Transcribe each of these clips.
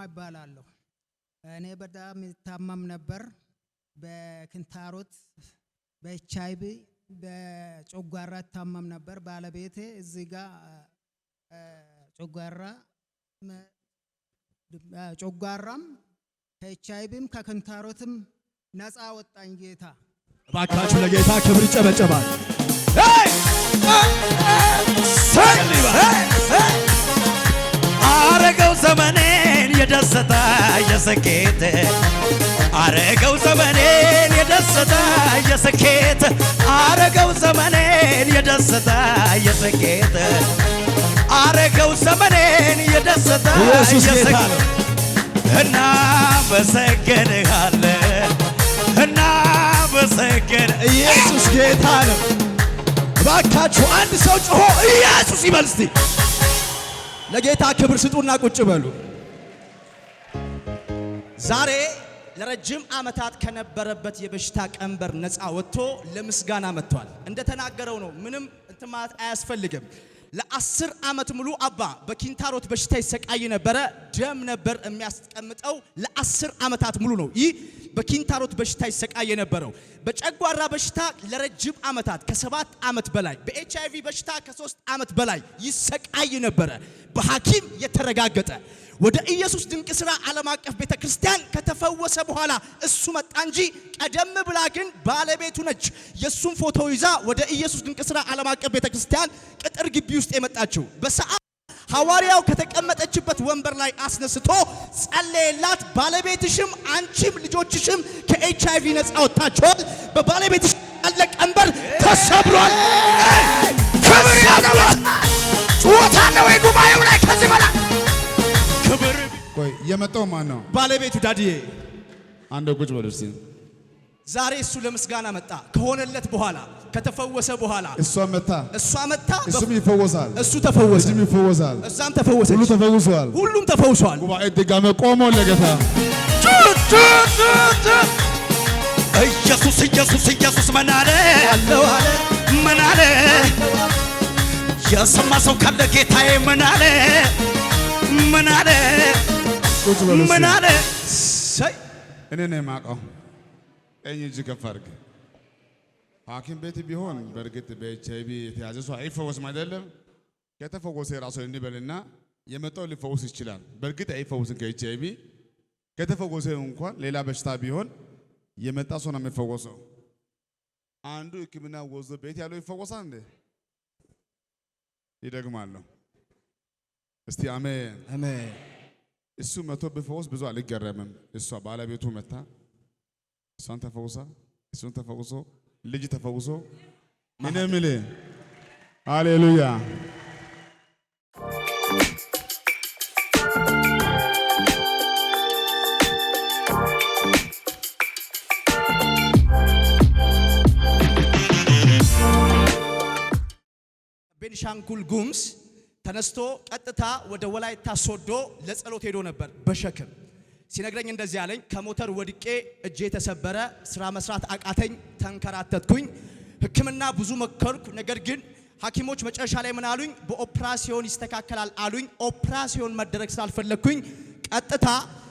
ይባላለሁ። እኔ በጣም ታመም ነበር በክንታሮት በኤችአይቪ በጨጓራ ታመም ነበር። ባለቤቴ እዚህ ጋር ጨጓራም ከኤችአይቪም ከክንታሮትም ነፃ ወጣኝ ጌታ። እባካችሁ ለጌታ ክብር ይጨበጨባል። አረገው ዘመኔን የደስታ የስኬት አረገው ዘመኔን የደስታ የስኬት አረገው ዘመኔን የደስታ የስኬት አረገው ዘመኔን የደስታ የስኬት እና መሰገንሃለን እና መሰገን ኢየሱስ ጌታ ነው። እባካችሁ አንድ ሰው ጮሆ ኢየሱስ ይበል እስቲ። ለጌታ ክብር ስጡና ቁጭ በሉ። ዛሬ ለረጅም ዓመታት ከነበረበት የበሽታ ቀንበር ነፃ ወጥቶ ለምስጋና መጥቷል። እንደተናገረው ነው። ምንም እንትን ማለት አያስፈልግም። ለ10 ዓመት ሙሉ አባ በኪንታሮት በሽታ ይሰቃይ ነበረ። ደም ነበር የሚያስቀምጠው ለ10 ዓመታት ሙሉ ነው። ይህ በኪንታሮት በሽታ ይሰቃይ ነበረው። በጨጓራ በሽታ ለረጅም ዓመታት ከ7 ዓመት በላይ በኤችአይቪ በሽታ ከ3 ዓመት በላይ ይሰቃይ ነበረ። በሐኪም የተረጋገጠ ወደ ኢየሱስ ድንቅ ሥራ ዓለም አቀፍ ቤተክርስቲያን ከተፈወሰ በኋላ እሱ መጣ እንጂ ቀደም ብላ ግን ባለቤቱ ነች የሱን ፎቶ ይዛ ወደ ኢየሱስ ድንቅ ሥራ ዓለም አቀፍ ቤተክርስቲያን ቅጥር ግቢ ውስጥ የመጣችው። በሰዓት ሐዋርያው ከተቀመጠችበት ወንበር ላይ አስነስቶ ጸለየላት። ባለቤትሽም አንቺም ልጆችሽም ከኤችአይቪ ነፃ ወጣችኋል። በባለቤትሽ ያለ ቀንበር ተሰብሯል። ክብር ያለበት ጩኸት አለ ወይ ጉባኤው ላይ ከዚህ በላይ ክብር። ቆይ የመጣው ማን ነው? ባለቤቱ ዳዲዬ። አንድ ቁጭ በሉ እስቲ። ዛሬ እሱ ለምስጋና መጣ። ከሆነለት በኋላ ከተፈወሰ በኋላ እሷ መጣ እሱም ይፈወሳል፣ እሱ ተፈወሰ፣ እሱም ይፈወሳል፣ እዛም ተፈወሰ፣ ሁሉ ተፈውሷል፣ ሁሉም ተፈውሷል። ጉባኤ ድጋሜ ቆሞ ለጌታ ኢየሱስ ኢየሱስ ኢየሱስ ምን አለ አለው አለ ምን አለ የሰማ ሰው ካለ ጌታዬ ምን አለ ምን አለ ቁጭ በሉ እስቲ። ምን አለ ሰይ እኔ ነኝ የማውቀው። ቀኝ እጅ ከፍ አድርግ። ሐኪም ቤት ቢሆን በእርግጥ በኤችአይቪ የተያዘ ሰው አይፈወስም አይደለም። ከተፈወሰ ራሱ እንበልና የመጣው ሊፈወስ ይችላል። በእርግጥ አይፈወስም ከኤችአይቪ። ከተፈወሰ እንኳን ሌላ በሽታ ቢሆን የመጣ ሰው ነው የሚፈወሰው። አንዱ ሕክምና ወዞ ቤት ያለው ይፈወሳል እንዴ? ይደግማለሁ። እስቲ አሜን አሜን። እሱ መቶ ቢፈወስ ብዙ አልገረምም። እሷ ባለቤቱ መታ እሷን ተፈውሳ እሱን ተፈውሶ ልጅ ተፈውሶ ምን የሚል ሃሌሉያ። ቤኒሻንጉል ጉሙዝ ተነስቶ ቀጥታ ወደ ወላይታ ሶዶ ለጸሎት ሄዶ ነበር። በሸክም ሲነግረኝ እንደዚህ አለኝ። ከሞተር ወድቄ እጄ ተሰበረ፣ ስራ መስራት አቃተኝ፣ ተንከራተትኩኝ፣ ሕክምና ብዙ መከርኩ። ነገር ግን ሐኪሞች መጨረሻ ላይ ምን አሉኝ? በኦፕራሲዮን ይስተካከላል አሉኝ። ኦፕራሲዮን መደረግ ስላልፈለግኩኝ ቀጥታ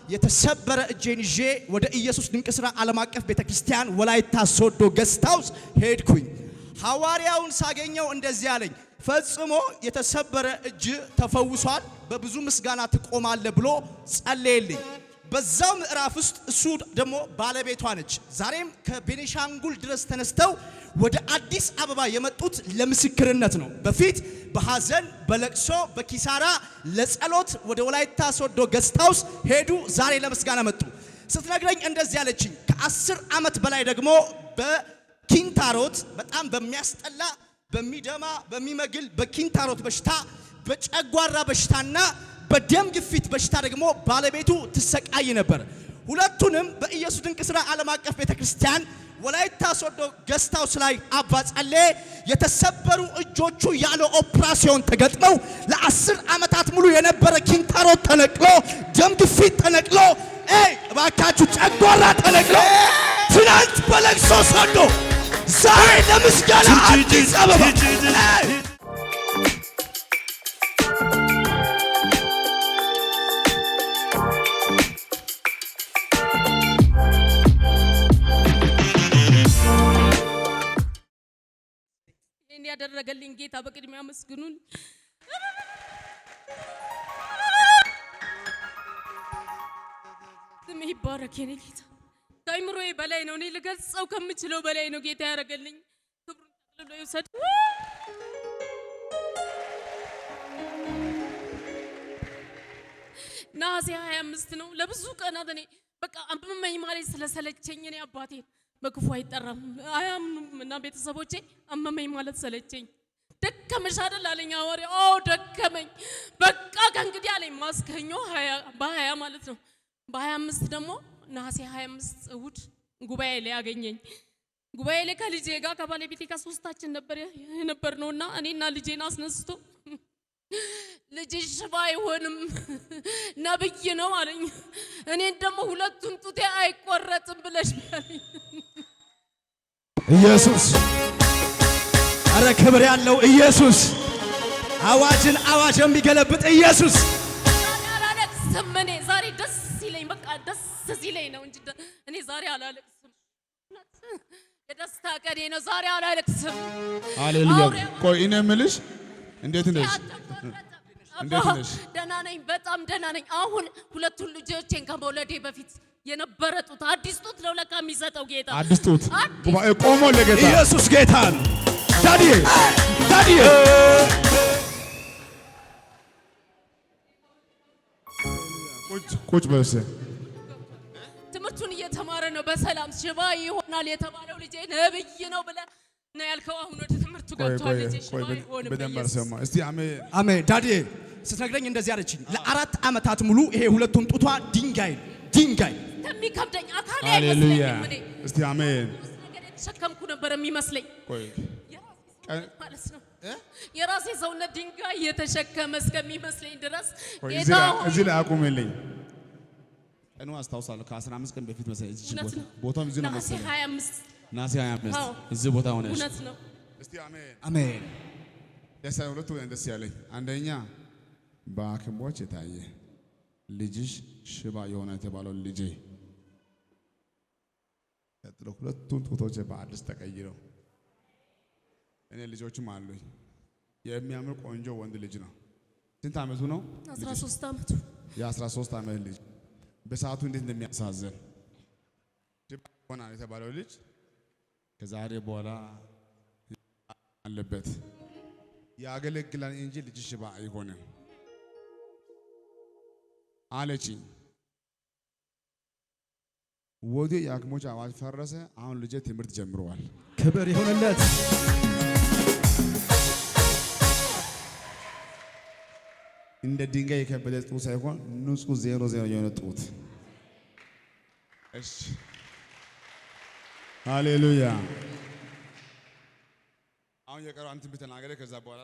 የተሰበረ እጄን ይዤ ወደ ኢየሱስ ድንቅ ሥራ ዓለም አቀፍ ቤተክርስቲያን ወላይታ ሶዶ ገስት ሃውስ ሄድኩኝ። ሐዋርያውን ሳገኘው እንደዚህ አለኝ፣ ፈጽሞ የተሰበረ እጅ ተፈውሷል፣ በብዙ ምስጋና ትቆማለህ ብሎ ጸለየልኝ። በዛው ምዕራፍ ውስጥ እሱ ደግሞ ባለቤቷ ነች። ዛሬም ከቤኒሻንጉል ድረስ ተነስተው ወደ አዲስ አበባ የመጡት ለምስክርነት ነው። በፊት በሐዘን በለቅሶ በኪሳራ ለጸሎት ወደ ወላይታ ሶዶ ገስት ሃውስ ሄዱ። ዛሬ ለምስጋና መጡ። ስትነግረኝ እንደዚህ ያለችኝ ከ10 ዓመት በላይ ደግሞ በኪንታሮት በጣም በሚያስጠላ በሚደማ በሚመግል በኪንታሮት በሽታ በጨጓራ በሽታና በደም ግፊት በሽታ ደግሞ ባለቤቱ ትሰቃይ ነበር። ሁለቱንም በኢየሱስ ድንቅ ሥራ ዓለም አቀፍ ቤተክርስቲያን ወላይታ ሶዶ ገስት ሃውስ ላይ አባ ጸለየ። የተሰበሩ እጆቹ ያለ ኦፕራሲዮን ተገጥመው ለ10 ዓመታት ሙሉ የነበረ ኪንታሮት ተነቅሎ ደም ግፊት ተነቅሎ እባካችሁ ጨጓራ ተነቅሎ ትናንት በለቅሶ ሶዶ ዛሬ ለምስጋና አዲስ አበባ ያደረገልኝ ጌታ በቅድሚያ መስግኑን። ስም ይባረክ የኔ ጌታ። ከአይምሮዬ በላይ ነው። እኔ ልገልጸው ከምችለው በላይ ነው ጌታ ያደረገልኝ። ክብሩን ጠቅልሎ ይውሰድ። ነሐሴ 25 ነው። ለብዙ ቀናት እኔ በቃ አመመኝ ማለት ስለሰለቸኝ እኔ አባቴን በክፉ አይጠራም አያምኑም እና ቤተሰቦቼ አመመኝ ማለት ሰለቸኝ። ደከመሽ አይደል አለኝ ሐዋርያው። አዎ ደከመኝ። በቃ ከእንግዲህ አለኝ ማስከኞ በ20 ማለት ነው። በ25 ደግሞ ነሐሴ 25 እሑድ ጉባኤ ላይ ያገኘኝ። ጉባኤ ላይ ከልጄ ጋር ከባለቤቴ ጋር ሶስታችን ነበር ነውና እኔና ልጄን አስነስቶ ልጅሽ ሽባ አይሆንም ነብይ ነው አለኝ። እኔን ደግሞ ሁለቱን ጡቴ አይቆረጥም ብለሽ ያለኝ ኢየሱስ። አረ ክብር ያለው ኢየሱስ፣ አዋጅን አዋጅ የሚገለብጥ ኢየሱስ። ዛሬ አላለቅስም። እኔ ዛሬ ደስ ይለኝ በቃ ደስ ሲለኝ ነው እንጂ እኔ ዛሬ አላለቅስም። የደስታ ቀኔ ነው ዛሬ አላለቅስም። ሃሌሉያ። ቆይ እኔ የምልሽ እንዴት ነሽ? እንዴት ነሽ? ደህና ነኝ፣ በጣም ደህና ነኝ። አሁን ሁለቱን ልጆቼን ከመውለዴ በፊት የነበረ ጡት አዲስ ጡት ነው ለካ የሚሰጠው ጌታ። አዲስ ጡት ጉባኤ ቆሞ ለጌታ ኢየሱስ ጌታ ነው። ዳዲ ቁጭ በስ ትምህርቱን እየተማረ ነው በሰላም። ሽባ ይሆናል የተባለው ልጄ ነብይ ነው ብለህ ነው ያልከው። አሁን ወደ ትምህርቱ ገብቷል። ልጄ ሽባ ይሆናል። በደንብ አልሰማ። እስቲ አሜን አሜን። ዳዲ ስትነግረኝ እንደዚህ አለችኝ። ለ4 ዓመታት ሙሉ ይሄ ሁለቱም ጡቷ ድንጋይ ከሚከብደኝ አካል ሃሌሉያ። አይመስለኝም። እኔ እስቲ አሜን ተሸከምኩ ነበር የሚመስለኝ ማለት ነው። የራሴ ሰውነት ድንጋይ የተሸከመ እስከሚመስለኝ ድረስ ጌታ እዚህ ላይ አቁምልኝ። ቀኑ አስታውሳለሁ ከ15 ቀን በፊት መሰለኝ እዚህ ቦታው እዚህ ነው መሰለኝ። ነሐሴ 25 እዚህ ቦታ ሆነሽ እውነት ነው። እስቲ አሜን አሜን። ሁለቱ ደስ ያለኝ አንደኛ በሐኪሞች የታየ ልጅሽ ሽባ የሆነ የተባለው ልጄ ቀጥሎ ሁለቱን ጡቶች በአዲስ ተቀይረው እኔ ልጆችም አሉኝ። የሚያምር ቆንጆ ወንድ ልጅ ነው። ስንት ዓመቱ ነው? 13 ዓመቱ። የ13 ዓመት ልጅ በሰዓቱ እንዴት እንደሚያሳዝን ሽባ ሆናል የተባለው ልጅ ከዛሬ በኋላ አለበት ያገለግላል እንጂ ልጅ ሽባ አይሆንም አለችኝ። ወዲህ የሐኪሞች አዋጅ ፈረሰ። አሁን ልጄ ትምህርት ጀምረዋል። ክብር ይሁንለት። እንደ ድንጋይ የከበደ ጡት ሳይሆን ንጹህ 00 የሆነ ጡት። እሺ ሃሌሉያ። አሁን የቀረው አንተ ብትናገረ ከዛ በኋላ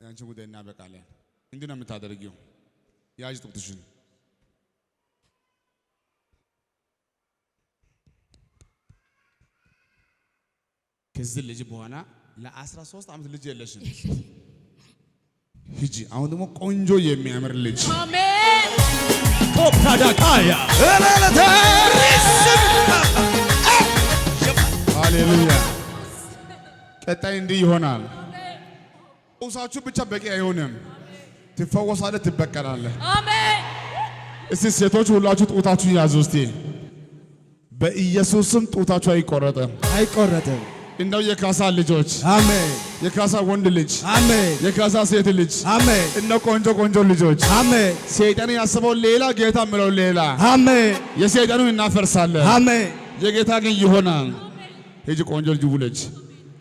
ያንቺ ጉዳይ እናበቃለን። እንዴት ነው የምታደርጊው? ያዥ ጡትሽን ከዚህ ልጅ በኋላ ለ13 ዓመት ልጅ የለሽም። ሂጂ። አሁን ደግሞ ቆንጆ የሚያምር ልጅ አሜን። ቶፕታዳካያ ሃሌሉያ። ቀጣይ እንዲህ ይሆናል። ፈውሳችሁ ብቻ በቂ አይሆንም። ትፈወሳለህ፣ ትበቀላለህ። አሜን። እስቲ ሴቶች ሁላችሁ ጡታችሁን ያዙ። እስቲ በኢየሱስም ጡታችሁ አይቆረጥም፣ አይቆረጥም። እንደው የካሳ ልጆች አሜን። የካሳ ወንድ ልጅ አሜን። የካሳ ሴት ልጅ አሜን። እነ ቆንጆ ቆንጆ ልጆች አሜን። ሰይጣን ያሰበው ሌላ ጌታ ምለው ሌላ አሜን። የሰይጣኑን እናፈርሳለን። አሜን። የጌታ ግን ይሆናል። ሂጂ ቆንጆ ልጅ ውለጅ።